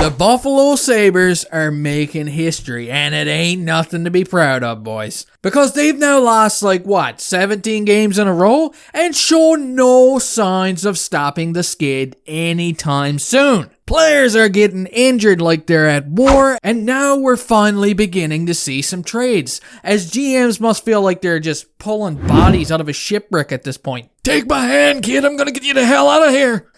The Buffalo Sabres are making history, and it ain't nothing to be proud of, boys. Because they've now lost, 17 games in a row, and show no signs of stopping the skid anytime soon. Players are getting injured like they're at war, and now we're finally beginning to see some trades, as GMs must feel like they're just pulling bodies out of a shipwreck at this point. Take my hand, kid, I'm gonna get you the hell out of here!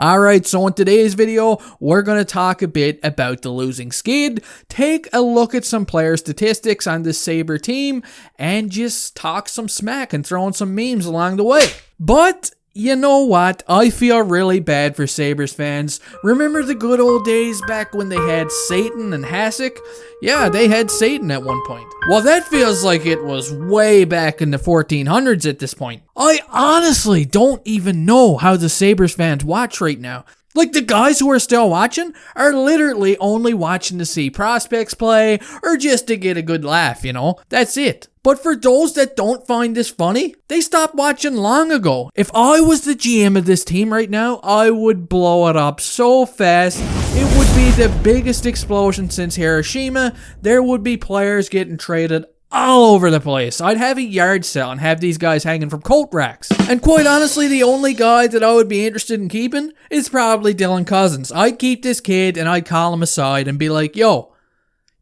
Alright, so in today's video, we're gonna talk a bit about the losing skid, take a look at some player statistics on this Sabre team, and just talk some smack and throw in some memes along the way. But you know what? I feel really bad for Sabres fans. Remember the good old days back when they had Satan and Hasek? Yeah, they had Satan at one point. Well, that feels like it was way back in the 1400s at this point. I honestly don't even know how the Sabres fans watch right now. Like, the guys who are still watching are literally only watching to see prospects play or just to get a good laugh, you know? That's it. But for those that don't find this funny, they stopped watching long ago. If I was the GM of this team right now, I would blow it up so fast. It would be the biggest explosion since Hiroshima. There would be players getting traded all over the place. I'd have a yard sale and have these guys hanging from coat racks. And quite honestly, the only guy that I would be interested in keeping is probably Dylan Cousins. I'd keep this kid and I'd call him aside and be like, yo,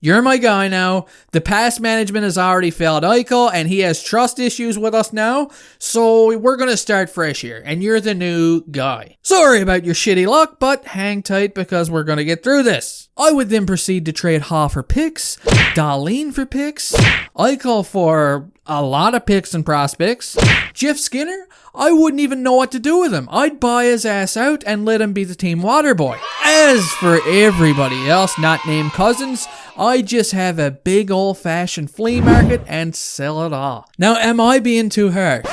you're my guy now. The past management has already failed Eichel, and he has trust issues with us now, so we're going to start fresh here, and you're the new guy. Sorry about your shitty luck, but hang tight because we're going to get through this. I would then proceed to trade Hoff for picks, Dahlin for picks, Eichel for a lot of picks and prospects. Jeff Skinner, I wouldn't even know what to do with him. I'd buy his ass out and let him be the team water boy. As for everybody else not named Cousins, I just have a big old-fashioned flea market and sell it all. Now, am I being too harsh?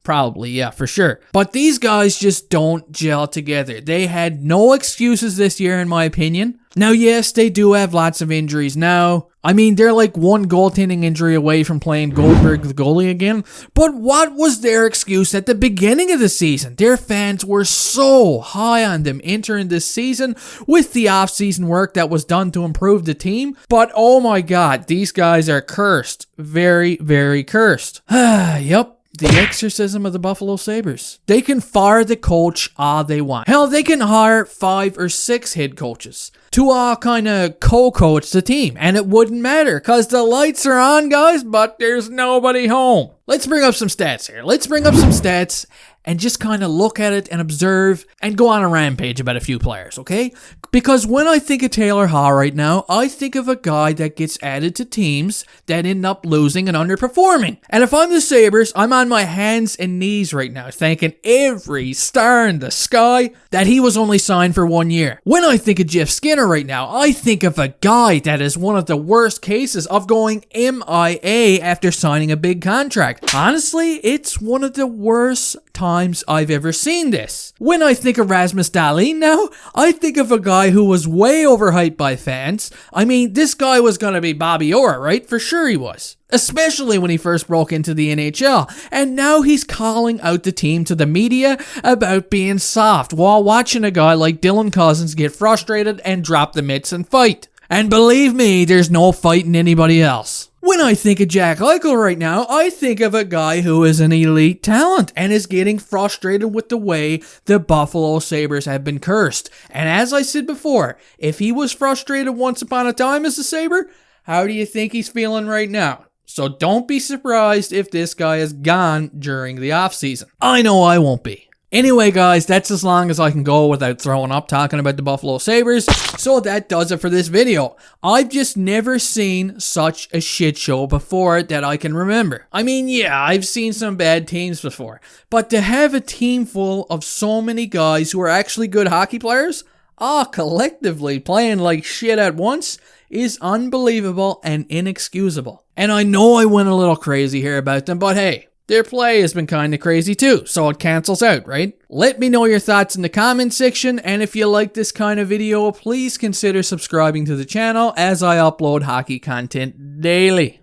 Probably, yeah, for sure. But these guys just don't gel together. They had no excuses this year, in my opinion. Now, yes, they do have lots of injuries now. I mean, they're like one goaltending injury away from playing Goldberg the goalie again. But what was their excuse at the beginning of the season? Their fans were so high on them entering this season with the off-season work that was done to improve the team. But oh my god, these guys are cursed. Very, very cursed. Yup. The exorcism of the Buffalo Sabres. They can fire the coach all they want. Hell, they can hire 5 or 6 head coaches to all kind of co-coach the team, and it wouldn't matter because the lights are on, guys, but there's nobody home. Let's bring up some stats here. Let's bring up some stats and just kind of look at it and observe and go on a rampage about a few players, okay? Because when I think of Taylor Hall right now, I think of a guy that gets added to teams that end up losing and underperforming. And if I'm the Sabres, I'm on my hands and knees right now, thanking every star in the sky that he was only signed for 1 year. When I think of Jeff Skinner right now, I think of a guy that is one of the worst cases of going MIA after signing a big contract. Honestly, it's one of the worst times I've ever seen this. When I think of Rasmus Dahlin now, I think of a guy who was way overhyped by fans. I mean, this guy was gonna be Bobby Orr, right? For sure he was. Especially when he first broke into the NHL. And now he's calling out the team to the media about being soft while watching a guy like Dylan Cousins get frustrated and drop the mitts and fight. And believe me, there's no fighting anybody else. When I think of Jack Eichel right now, I think of a guy who is an elite talent and is getting frustrated with the way the Buffalo Sabres have been cursed. And as I said before, if he was frustrated once upon a time as a Sabre, how do you think he's feeling right now? So don't be surprised if this guy is gone during the offseason. I know I won't be. Anyway, guys, that's as long as I can go without throwing up talking about the Buffalo Sabres, so that does it for this video. I've just never seen such a shit show before that I can remember. I mean, yeah, I've seen some bad teams before, but to have a team full of so many guys who are actually good hockey players, all collectively playing like shit at once, is unbelievable and inexcusable. And I know I went a little crazy here about them, but hey, their play has been kind of crazy too, so it cancels out, right? Let me know your thoughts in the comment section, and if you like this kind of video, please consider subscribing to the channel as I upload hockey content daily.